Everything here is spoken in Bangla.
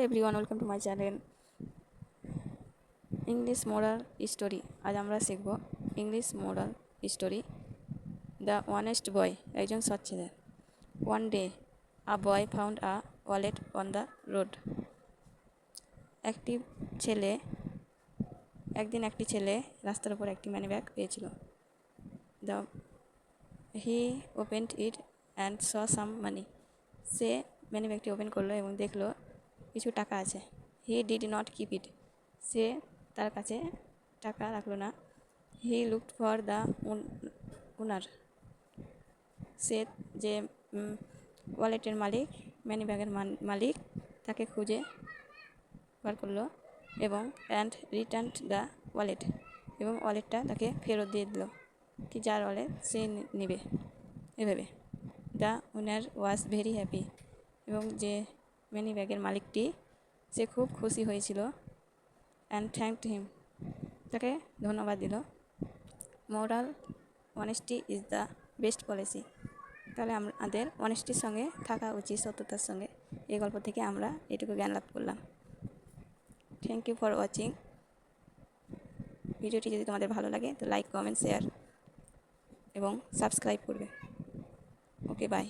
Everyone welcome to my channel English moral story. आज আমরা শিখব English moral story the honest boy. একজন সৎ ছেলে। One day a boy found a wallet on the road. একদিন একটি ছেলে রাস্তার উপর একটি মানি ব্যাগ পেয়েছিল। He opened it and saw সাম মানি। সে মানি ব্যাগটি ওপেন করলো এবং দেখলো কিছু টাকা আছে। He did not keep it. সে তার কাছে টাকা রাখলো না। He looked for the owner. সে যে ওয়ালেটের মালিক, মানি ব্যাগের মালিক, তাকে খুঁজে বার করলো এবং অ্যান্ড রিটার্ন দ্য ওয়ালেট, এবং ওয়ালেটটা তাকে ফেরত দিয়ে দিল, কি যার ওয়ালেট সে নেবে এভাবে। The owner was very happy. এবং যে মানি ব্যাগের মালিকটি, সে খুব খুশি হয়েছিল। অ্যান্ড থ্যাঙ্কড হিম, তাকে ধন্যবাদ দিল। Moral, honesty is the best policy. তাহলে আমাদের অনেস্টির সঙ্গে থাকা উচিত, সততার সঙ্গে। এই গল্প থেকে আমরা এটুকু জ্ঞান লাভ করলাম। Thank you for watching. ভিডিওটি যদি তোমাদের ভালো লাগে তো লাইক, কমেন্ট, শেয়ার এবং সাবস্ক্রাইব করবে। Okay, by.